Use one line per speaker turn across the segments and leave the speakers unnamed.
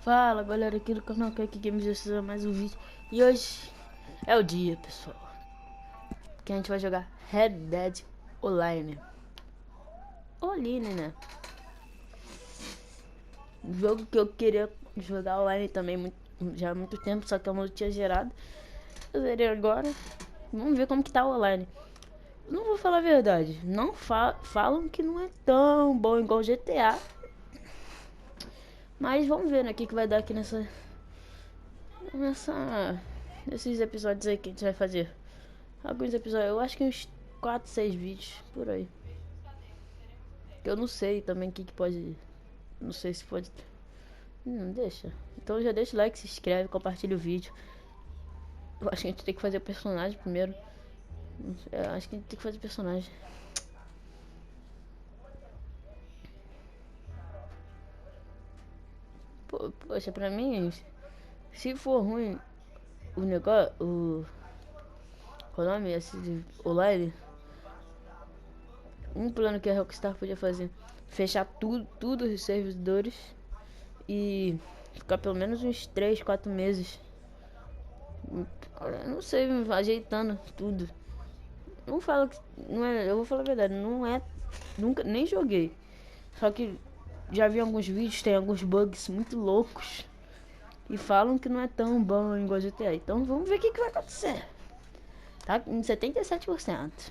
Fala galera, aqui do canal que Games é mais um vídeo. E hoje é o dia, pessoal, que a gente vai jogar Red Dead Online. Online, né? Um jogo que eu queria jogar online também já há muito tempo, só que eu não tinha gerado. Eu zerei agora. Vamos ver como que tá o online. Não vou falar a verdade, não falam que não é tão bom igual GTA. Mas vamos ver, né, o que vai dar aqui nesses episódios aí que a gente vai fazer. Alguns episódios, eu acho que uns 4, 6 vídeos por aí. Eu não sei também o que pode. Não sei se pode. Não deixa. Então já deixa o like, se inscreve, compartilha o vídeo. Eu acho que a gente tem que fazer o personagem primeiro. Eu acho que a gente tem que fazer o personagem. Poxa, pra mim, se for ruim o negócio, qual é o nome? Esse de online. Um plano que a Rockstar podia fazer: fechar tudo os servidores e ficar pelo menos uns 3, 4 meses. Eu não sei, ajeitando tudo. Não falo que não é, eu vou falar a verdade, não é, nunca nem joguei. Só que já vi alguns vídeos, tem alguns bugs muito loucos e falam que não é tão bom igual GTA. Então vamos ver o que vai acontecer. Tá em 77%.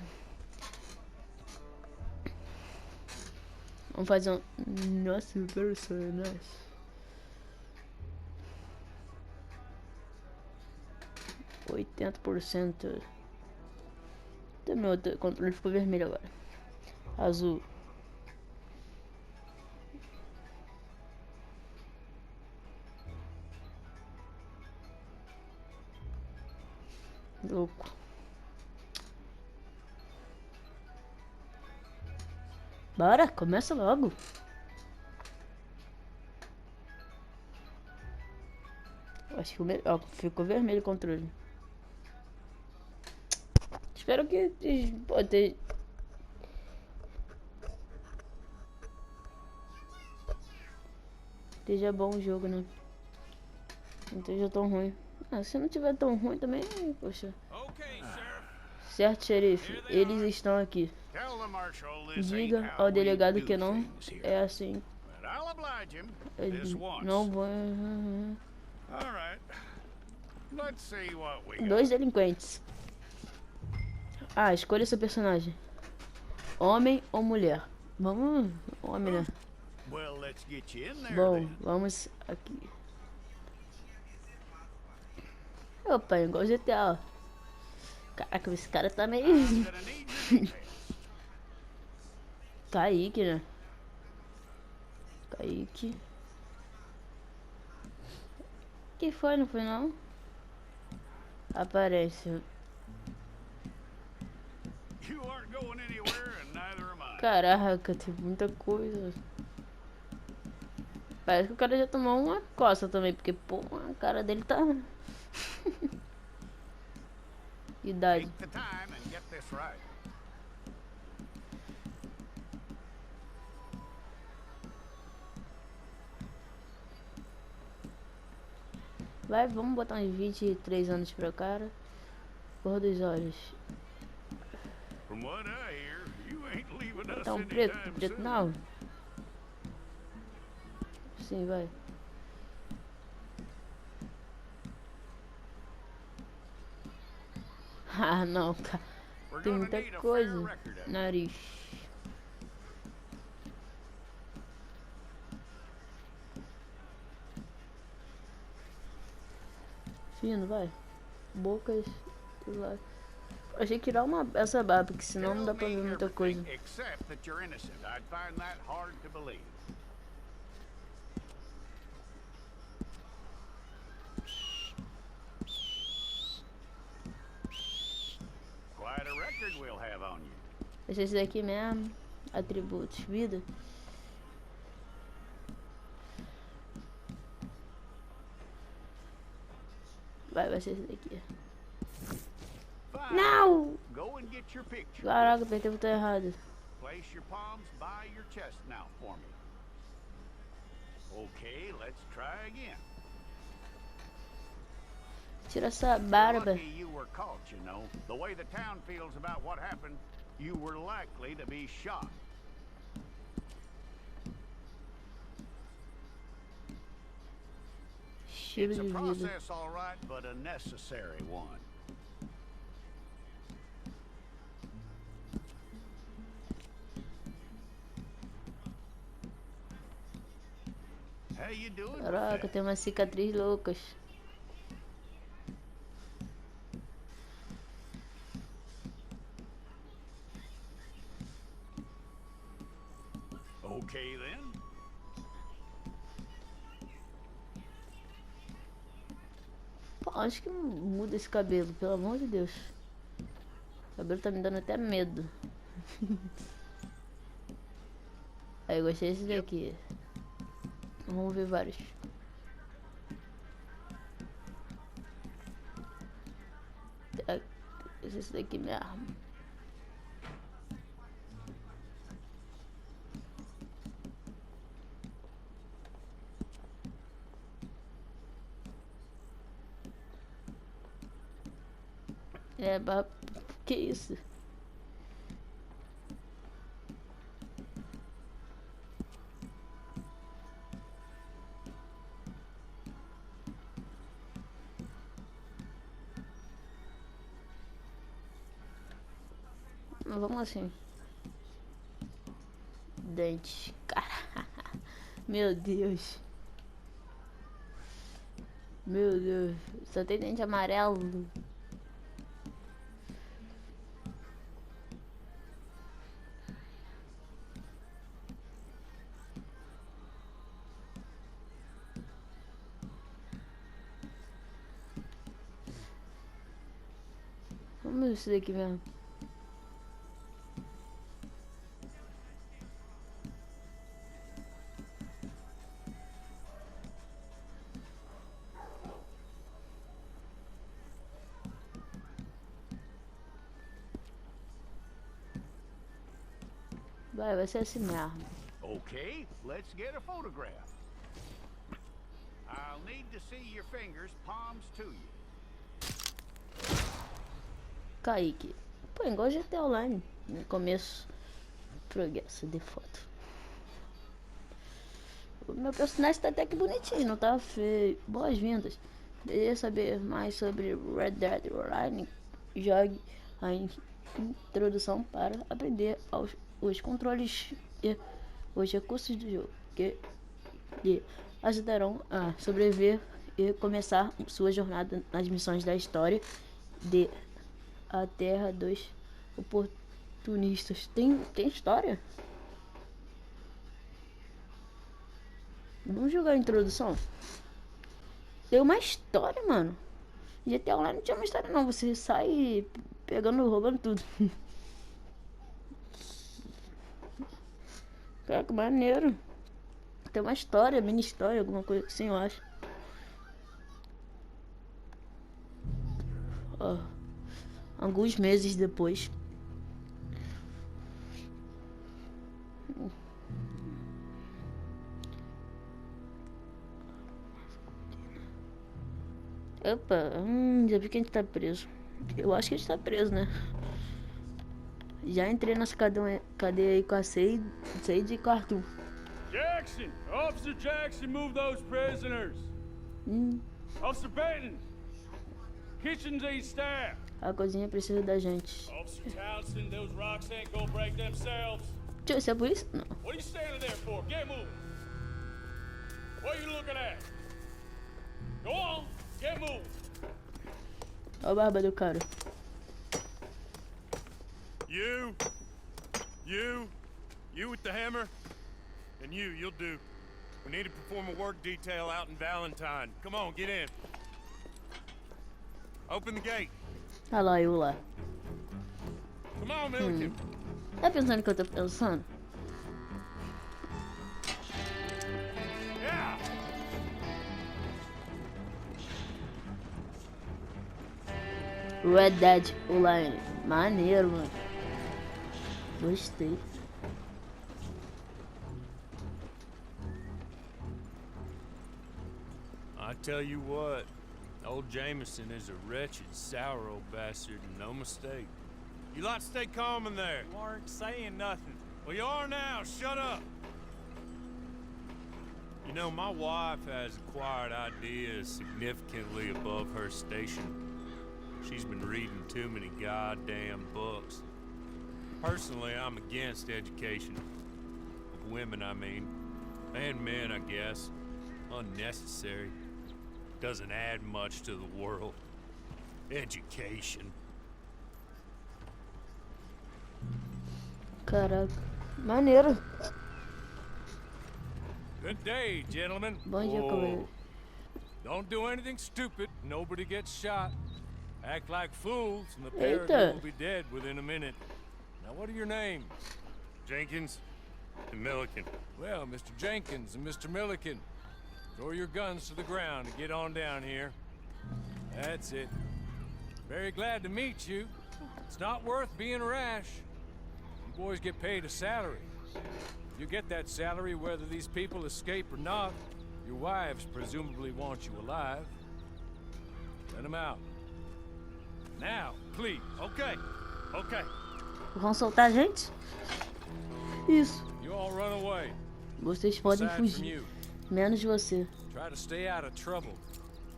Vamos fazer um nosso personagem. Nossa, 80%. Meu controle ficou vermelho agora. Azul. Louco. Bora, começa logo. Acho que ficou vermelho o controle. Espero que esteja bom o jogo, né? Não esteja tão ruim. Se não tiver tão ruim também, poxa. Certo, xerife, eles estão aqui. Diga ao delegado que não é assim. Eles não vão. Dois delinquentes. Escolha seu personagem. Homem ou mulher? Vamos, homem, né? Bom, vamos aqui. Opa, igual GTA, ó. Caraca, esse cara tá meio... Kaique, né? Kaique. Que foi, não foi não? Aparece. Caraca, tem muita coisa. Parece que o cara já tomou uma coça também, porque, pô, a cara dele tá... Idade. Vai, vamos botar uns 23 anos pra cara. Cor dos olhos. Botar um preto não. Sim, vai. Ah, não, cara. Tem muita coisa. Nariz. Fino, vai. Bocas. Lá. Achei que tirar essa barba, porque senão não dá pra ver muita coisa. Deixa esse daqui mesmo. Atributos, vida. Vai ser esse daqui. Não! Caraca, apertei o botão errado.
Okay, let's try again.
Tira essa
You're
barba.
lucky you were caught, you know. The way the town feels about what happened, you were likely to be shot.
Estilo
It's a
de vida.
process, all right, but a necessary one. How you doing with
Caraca,
that?
tem umas cicatrizes loucas.
Okay then.
Pô, acho que muda esse cabelo, pelo amor de Deus. O cabelo tá me dando até medo. Aí, eu gostei desse daqui. Vamos ver vários. Esse daqui mesmo. É, que isso? Mas vamos assim. Dente. Cara. Meu Deus. Meu Deus. Só tem dente amarelo. Vamos ver esse daqui mesmo. Vai ser assim mesmo.
Okay, let's get a photograph. I'll need to see your fingers, palms to you.
Kaique. Pô, igual GTA Online. No começo. Progresso de foto. O meu personagem tá até que bonitinho, não tá feio. Boas-vindas. Deseja saber mais sobre Red Dead Online? Jogue a introdução para aprender os controles e os recursos do jogo que lhe ajudarão a sobreviver e começar sua jornada nas missões da história de A Terra dos Oportunistas. Tem história? Vamos jogar a introdução? Tem uma história, mano. GTA Online não tinha uma história não. Você sai pegando, roubando tudo. Cara, que maneiro. Tem uma história, mini história, alguma coisa assim, eu acho. Ó, alguns meses depois. Opa, já vi que a gente tá preso. Eu acho que a gente tá preso, né? Já entrei nessa cadeia aí com a Sage e Cartoon.
Jackson! Officer Jackson, move those prisoners! Officer Benton! Kitchens ain't staff!
A cozinha precisa da gente.
Officer Townsend, those rocks ain't gonna break themselves!
Tio, isso é por isso? Não.
What are you standing there for? Get moving! What are you looking at? Go on! Get moving!
Olha a barba do cara.
You with the hammer? And you'll do. We need to perform a work detail out in Valentine. Come on, get in. Open the gate.
Olha lá, eu lá.
Come on, Milliken.
Tá pensando o que eu tô pensando?
Yeah.
Red Dead Online. Maneiro, mano. Gostei.
I tell you what, old Jameson is a wretched, sour old bastard, and no mistake. You lot stay calm in there.
You aren't saying nothing.
Well, you are now. Shut up. You know, my wife has acquired ideas significantly above her station. She's been reading too many goddamn books. Personally, I'm against education. Of women, I mean. And men, I guess. Unnecessary. Doesn't add much to the world. Education.
Caraca. Maneiro.
Good day, gentlemen.
Bom dia, cavaleiro.
Don't do anything stupid. Nobody gets shot. Act like fools, and the
Eita.
pair will be dead within a minute. Now, what are your names? Jenkins and Milliken. Well, Mr. Jenkins and Mr. Milliken, throw your guns to the ground and get on down here. That's it. Very glad to meet you. It's not worth being rash. You boys get paid a salary. You get that salary whether these people escape or not. Your wives presumably want you alive. Let them out. Now, please. Okay. Okay.
Vão soltar a gente? Isso.
You all run away.
Vocês podem
Aside from
fugir.
you.
Menos você.
Try to stay out of trouble.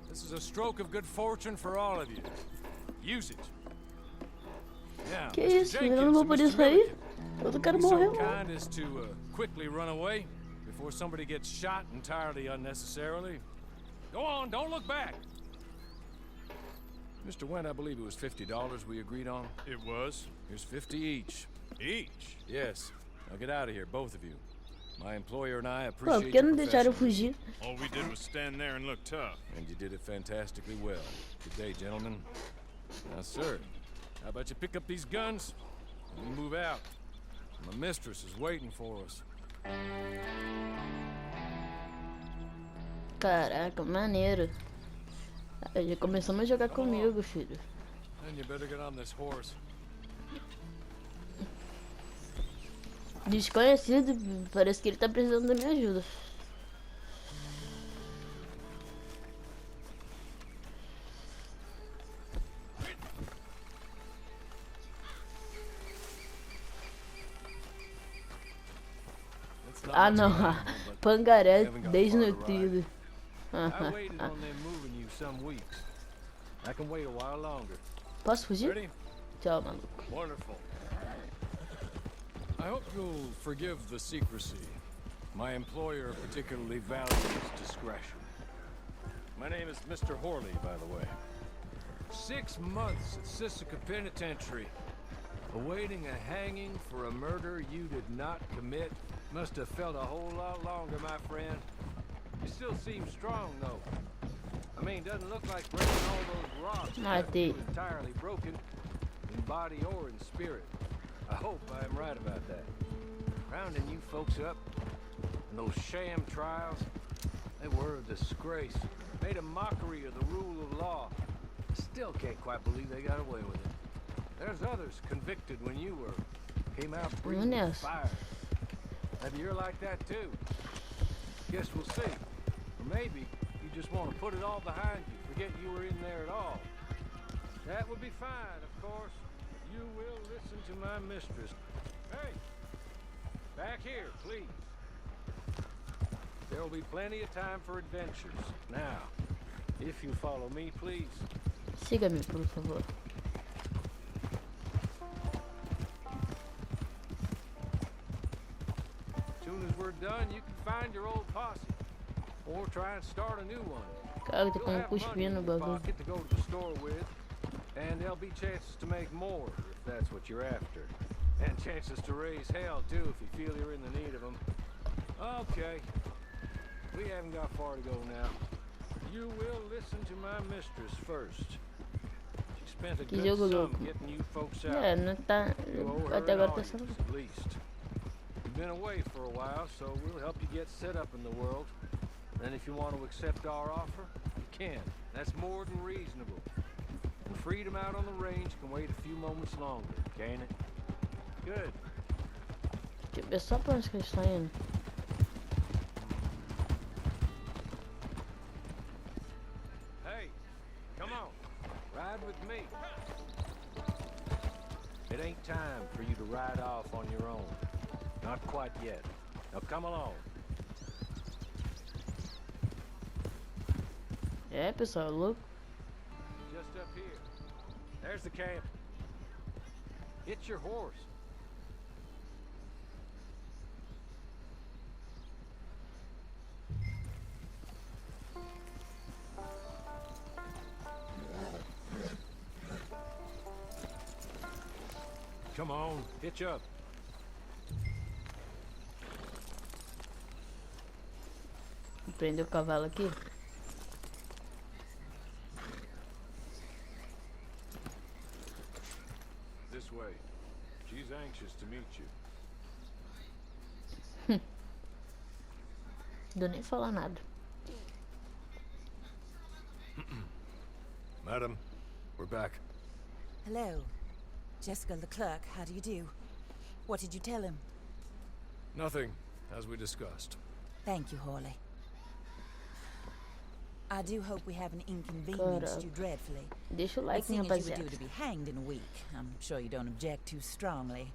This is a stroke of good fortune for all of you. Use it. Now,
Que
Mr.
isso? Eu
Jenkins
não vou
and
poder
Mr.
sair?
Milliken,
Eu não quero
be
morrer.
so
Não.
kind as to quickly run away before somebody gets shot entirely unnecessarily. Go on, don't look back. Mr. Went, I believe it was $50 we agreed on. It was. Here's 50 each. Each? Yes. Now get out of here, both of you. My employer and I
Pô,
appreciate
por que não
your
deixaram eu
professionalism.
fugir?
All we did was stand there and look tough.
And you did it fantastically well. Good day, gentlemen. Now, sir, how about you pick up these guns and we move out? My mistress is waiting for us.
Caraca, maneiro. Aí já começamos a jogar comigo, filho.
And you better get on this horse.
Desconhecido, parece que ele tá precisando da minha ajuda.
It's not
Ah
much
não,
of an animal, but
pangaré
haven't got
desnutrido.
I waited on them moving you some weeks. I can wait a while longer.
Posso fugir?
Ready?
Tchau, maluco.
Wonderful. I hope you'll forgive the secrecy. My employer particularly values discretion. My name is Mr. Horley, by the way. 6 months at Sisika Penitentiary, awaiting a hanging for a murder you did not commit. Must have felt a whole lot longer, my friend. You still seem strong, though. I mean, doesn't look like breaking all those rocks left you entirely broken, in body or in spirit. I hope I am right about that. Rounding you folks up, and those sham trials, they were a disgrace. Made a mockery of the rule of law. Still can't quite believe they got away with it. There's others convicted when you were. Came out breathing
Yes.
fire. Maybe you're like that too. Guess we'll see. Or maybe you just want to put it all behind you, forget you were in there at all. That would be fine, of course. You will listen to my mistress. Hey, back here, please. There will be plenty of time for adventures. Now, if you follow me, please.
Siga-me, por favor.
As soon as we're done, you can find your old posse. Or try and start a new one.
Cara, tá
You'll
com um
have money
cuspinho
in
no
your
bagulho.
pocket to go to the store with. And there'll be chances to make more, if that's what you're after. And chances to raise hell, too, if you feel you're in the need of them. Okay. We haven't got far to go now. You will listen to my mistress first. She spent a
Que
good
jogo
sum
louco.
getting you folks out.
É, não tá.
You owe her
Até
an
agora tá
audience,
sendo.
at least. You've been away for a while, so we'll help you get set up in the world. And if you want to accept our offer, you can. That's more than reasonable. And freedom out on the range can wait a few moments longer, can't it? Good.
Deixa eu ver só pra onde que eles estão indo.
Come on, ride with me. It ain't time for you to ride off on your own. Not quite yet. Now come along.
É, pessoal, louco.
Just up here. There's the camp. It's your horse. Come on, hitch up.
Prender o cavalo aqui.
This way. She's anxious to meet you.
Deu nem falar nada.
Madam, we're back.
Hello. Jessica Leclerc, how do you do? What did you tell him?
Nothing, as we discussed.
Thank you, Hawley. I do hope we haven't inconvenienced you dreadfully.
Deixa o
But
like,
seeing as you were
rapaziada.
due to be hanged in a week, I'm sure you don't object too strongly.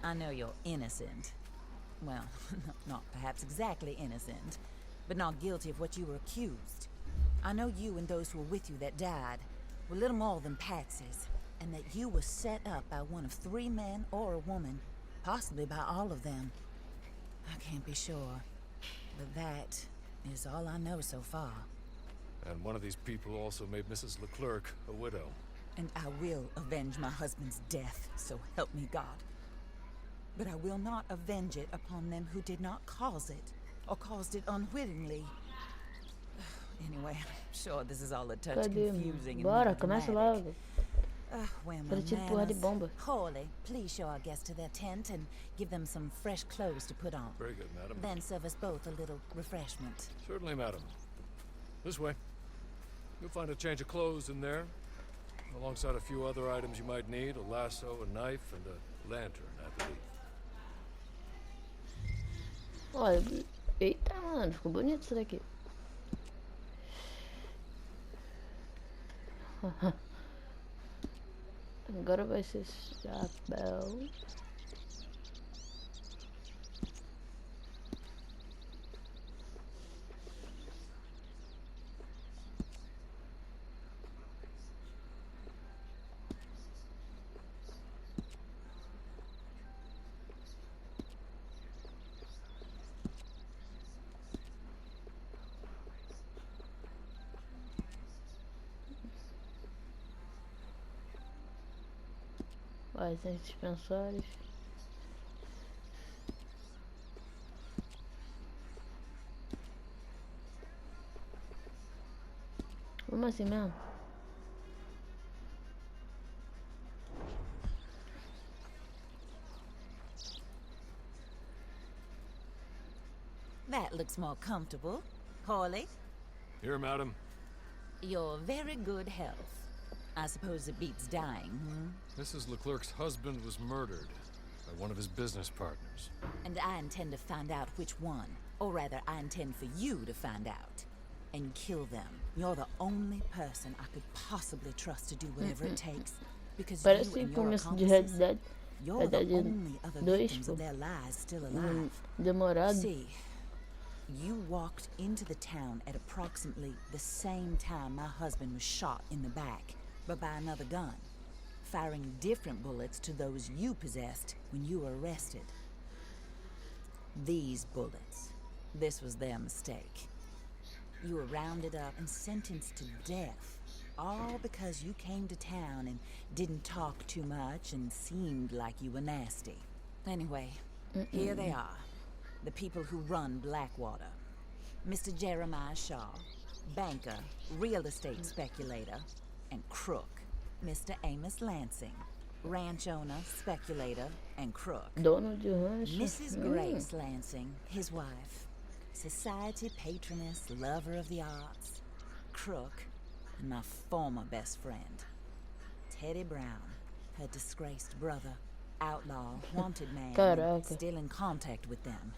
I know you're innocent. Well, not perhaps exactly innocent, but not guilty of what you were accused. I know you and those who were with you that died were little more than patsies, and that you were set up by one of 3 men or a woman, possibly by all of them. I can't be sure, but that is all I know so far.
And one of these people also made Mrs. Leclerc a widow.
And I will avenge my husband's death, so help me God. But I will not avenge it upon them who did not cause it, or caused it unwittingly. Anyway, I'm sure this is all a touch
Cadê?
confusing and
Bora, começa
melodramatic.
logo.
Where are my
Para tiro porra de
manners?
bomba.
Hawley, please show our guests to their tent and give them some fresh clothes to put on.
Very good, madam.
Then serve us both a little refreshment.
Certainly, madam. This way. You'll find a change of clothes in there, alongside a few other items you might need, a lasso, a knife, and a lantern, I believe.
Olha, eita, mano, ficou bonito isso daqui. Agora vai ser chapéu. Vai, sem suspensórios. Como assim mesmo?
That looks more comfortable. Hawley,
Here, madam.
you're very good health. I suppose it beats dying,
Mrs. Leclerc's husband was murdered by one of his business partners.
And I intend to find out which one. Or rather, I intend for you to find out. And kill them. You're the only person I could possibly trust to do whatever it takes. Because you
Parece
and your
começo de
accomplices,
realidade.
you're the
Realidade
only other
2,
victims
pô.
of their lives still alive.
Demorado.
See, you walked into the town at approximately the same time my husband was shot in the back, but by another gun, firing different bullets to those you possessed when you were arrested. These bullets, this was their mistake. You were rounded up and sentenced to death, all because you came to town and didn't talk too much and seemed like you were nasty. Anyway, here they are. The people who run Blackwater. Mr. Jeremiah Shaw, banker, real estate speculator, and crook. Mr. Amos Lansing, ranch owner, speculator, and crook.
Dono de rancho.
Mrs. Grace Lansing, his wife, society patroness, lover of the arts, crook, and my former best friend, Teddy Brown, her disgraced brother, outlaw, wanted man, and
Caraca.
still in contact with them.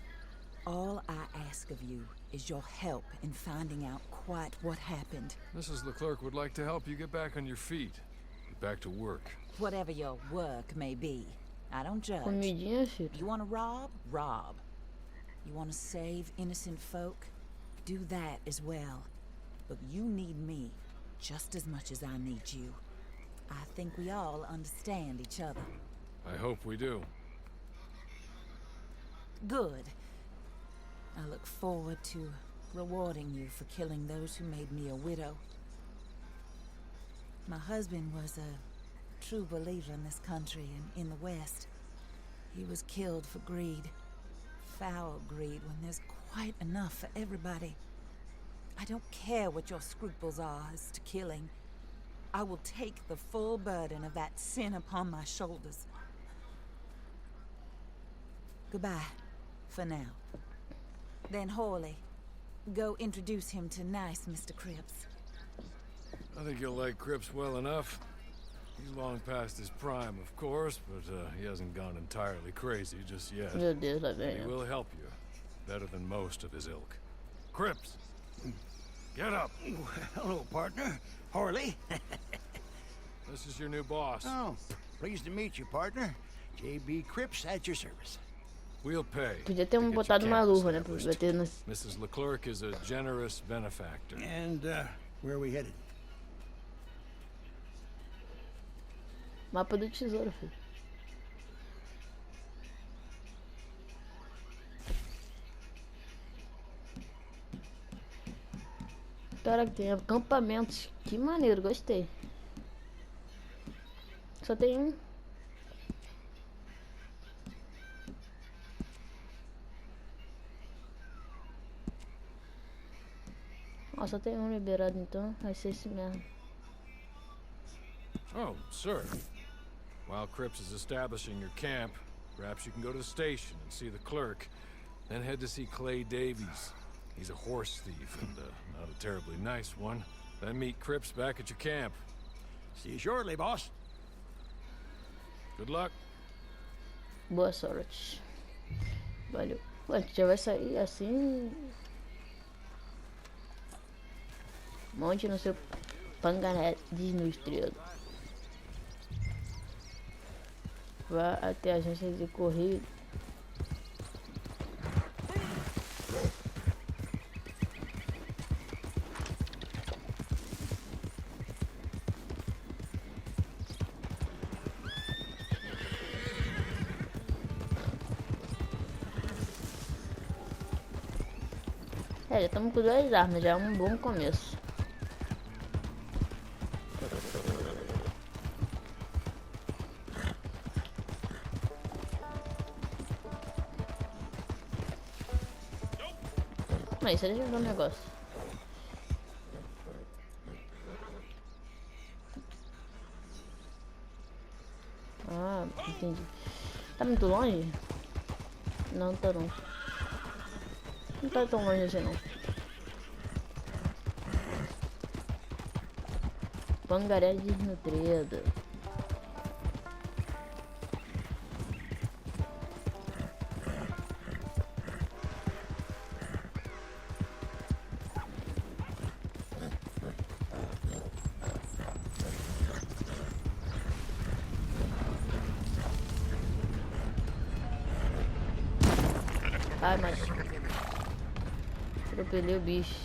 All I ask of you is your help in finding out quite what happened.
Mrs. Leclerc would like to help you get back on your feet. Get back to work.
Whatever your work may be, I don't judge.
Comidinha, filho.
You want to rob? Rob. You want to save innocent folk? Do that as well. But you need me just as much as I need you. I think we all understand each other.
I hope we do.
Good. I look forward to rewarding you for killing those who made me a widow. My husband was a true believer in this country and in the West. He was killed for greed. Foul greed when there's quite enough for everybody. I don't care what your scruples are as to killing. I will take the full burden of that sin upon my shoulders. Goodbye, for now. Then Hawley, go introduce him to nice Mr. Cripps.
I think you'll like Cripps well enough. He's long past his prime, of course, but he hasn't gone entirely crazy just yet.
Meu Deus, lá vem.
He will help you, better than most of his ilk. Cripps, get up.
Hello, partner. Horley.
This is your new boss.
Oh, pleased to meet you, partner. J.B. Cripps at your service.
We'll pay.
Podia ter
to get your
botado uma
camp
luva, né?
established.
Pra ter nas...
Mrs. Leclerc is a generous benefactor.
And, where are we headed?
Mapa do tesouro, filho. Caraca, tem acampamentos. Que maneiro, gostei. Só tem um. Ó, só tem um liberado então. Vai ser esse mesmo.
Oh, sir. While Cripps is establishing your camp, perhaps you can go to the station and see the clerk, then head to see Clay Davies. He's a horse thief and not a terribly nice one. Then meet Cripps back at your camp.
See you shortly, boss.
Good luck.
Boa sorte. Valeu. Ué, a gente já vai sair assim. Monte no seu pangaré no estrela. Vá até a agência de correio. É, já estamos com 2 armas, já é um bom começo. Mas deixa eu ver um negócio. Ah, entendi. Tá muito longe? Não, tá não. Não tá tão longe assim não. Pangaré desnutrido. Ai, mas atropelei o bicho.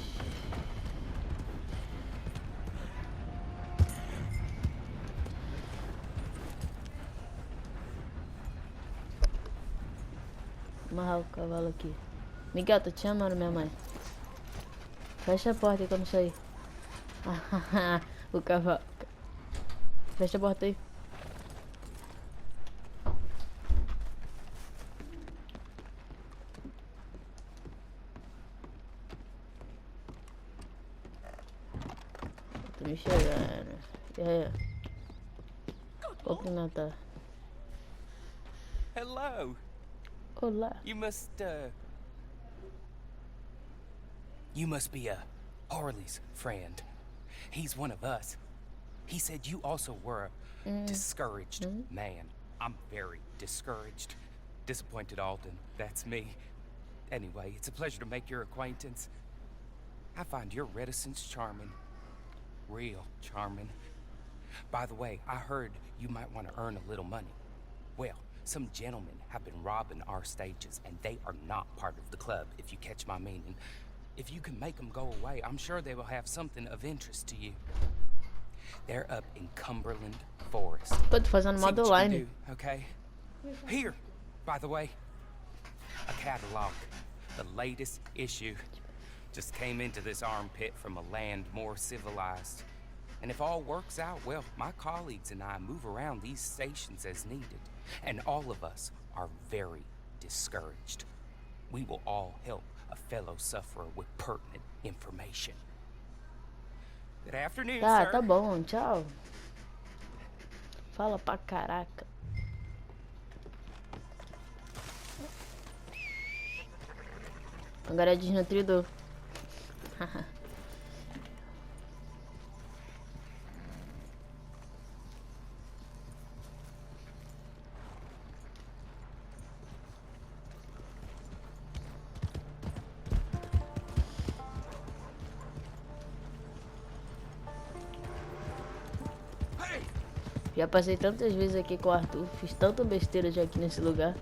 Amarrar o cavalo aqui. Miguel, tô te chamando, minha mãe. Fecha a porta aí quando sair. O cavalo. Fecha a porta aí. Tô me chegando. E aí? Cumprimentar.
Hello.
Olá.
You must be Harley's friend. He's one of us. He said you also were a discouraged man. I'm very discouraged. Disappointed Alden, that's me. Anyway, it's a pleasure to make your acquaintance. I find your reticence charming. Real charming. By the way, I heard you might want to earn a little money. Well, some gentlemen have been robbing our stages, and they are not part of the club, if you catch my meaning. If you can make them go away, I'm sure they will have something of interest to you. They're up in Cumberland Forest.
Tô fazendo
See what
modo
you can
online.
do, okay? Here, by the way, a catalog. The latest issue. Just came into this armpit from a land more civilized. And if all works out, well, my colleagues and I move around these stations as needed. And all of us are very discouraged. We will all help a fellow sufferer with pertinent information. Good afternoon,
Tá,
sir.
tá bom, tchau. Fala pra caraca. Agora é desnutridor. Já passei tantas vezes aqui com o Arthur, fiz tanta besteira já aqui nesse lugar.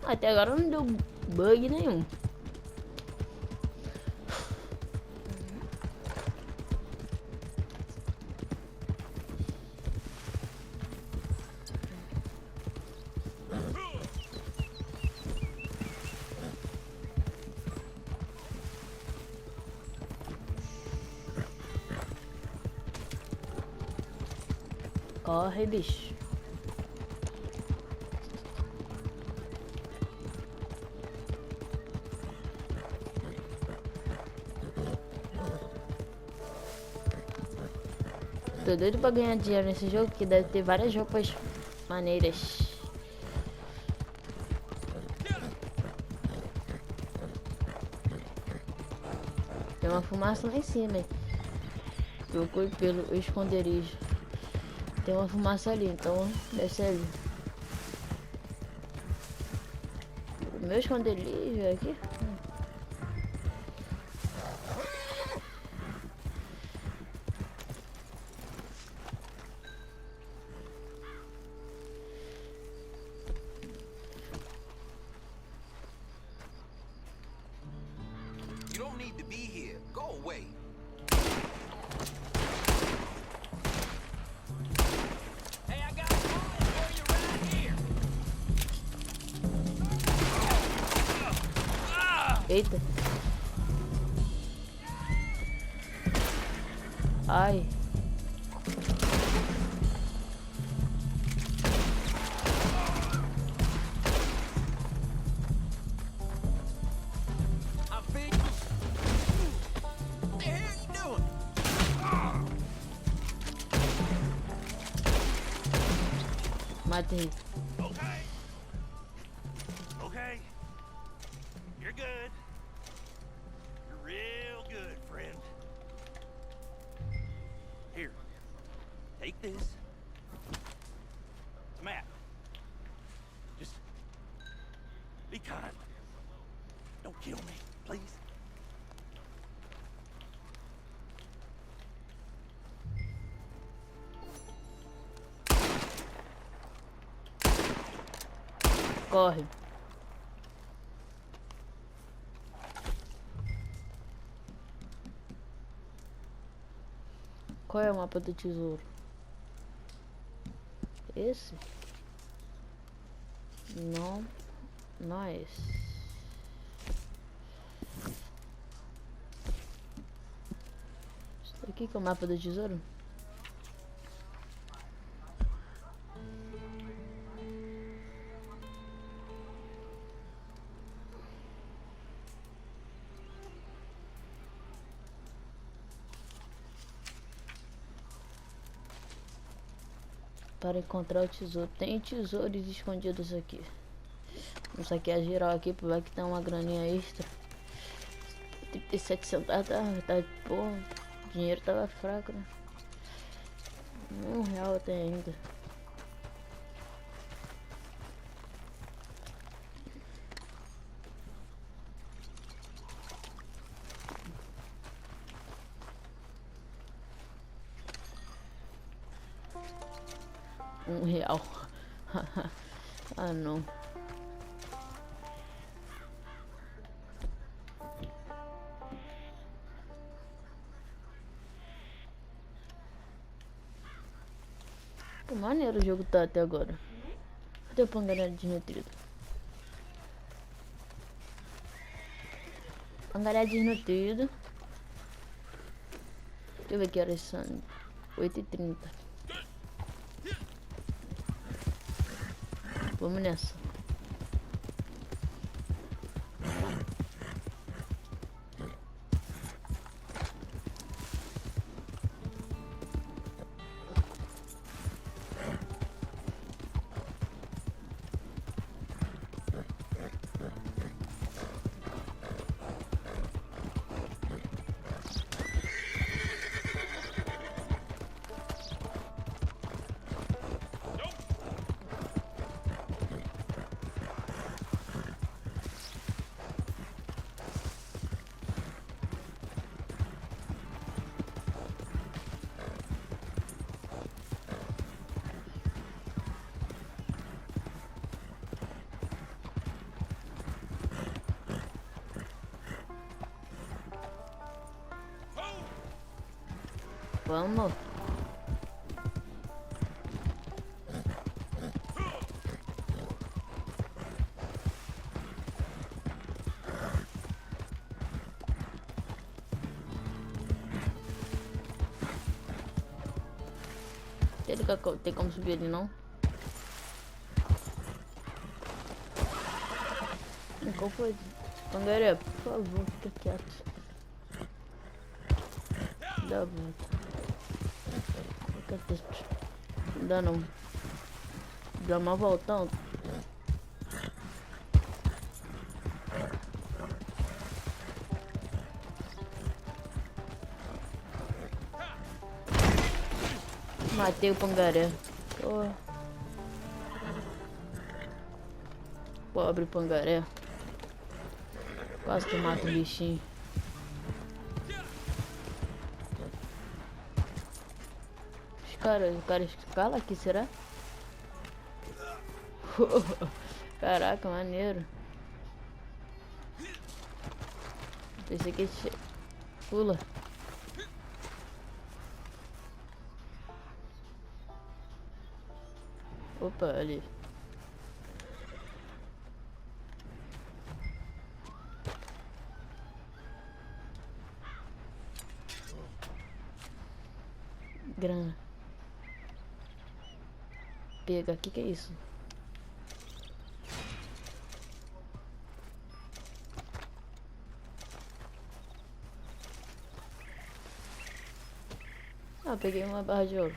Até agora não deu bug nenhum. Corre, bicho. Tô doido pra ganhar dinheiro nesse jogo, que deve ter várias roupas maneiras. Tem uma fumaça lá em cima, hein? Procure pelo esconderijo. Tem uma fumaça ali, então desce ali. O meu esconderijo é aqui?
You don't need to be here. Go away. Hey, I got a bullet for you right here.
Eita. Ai.
I think. What the hell you doing?
Matei.
Okay. Okay. You're good. You're real good, friend. Here. Take this. It's a map. Just be kind. Don't kill me, please.
Corre. Qual é o mapa do tesouro? Esse? Não. Não é esse. Isso daqui que é o mapa do tesouro? Para encontrar o tesouro. Tem tesouros escondidos aqui. Vamos saquear geral aqui para ver que tem uma graninha extra. 37 centavos, tá, porra, o dinheiro tava fraco, né? R$1 tem ainda. R$1. Ah, não. Que maneiro o jogo tá até agora. Cadê o pangaré desnutrido? Pangaré desnutrido. Deixa eu ver que horas são. 8h30. Vamos nessa. Vamos. Tem como subir ali não? Qual foi? Pangaré, por favor, fica quieto. Dá a volta. Não dá não. Dá uma voltão. Matei o pangaré. Oh. Pobre pangaré. Quase que mata o bichinho. O cara escala aqui, será? Caraca, maneiro. Pensei que ele pula. Opa, ali. Grana. Pega, que é isso? Ah, peguei uma barra de ouro.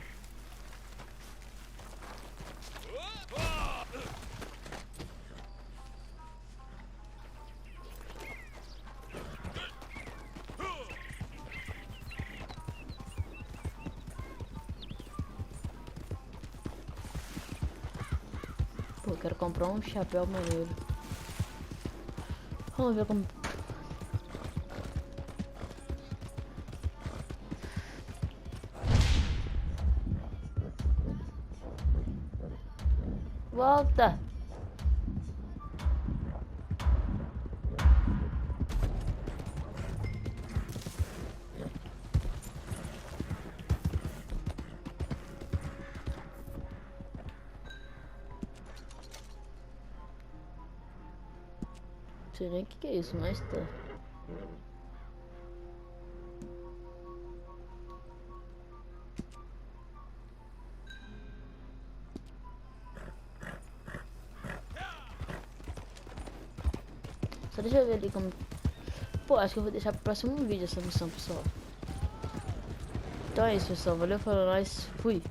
Pô, eu quero comprar um chapéu maneiro. Vamos ver como... Volta! Não sei nem o que é isso, mas tá. Só deixa eu ver ali como... Pô, acho que eu vou deixar pro próximo vídeo essa missão, pessoal. Então é isso, pessoal. Valeu, falou, nós. Fui.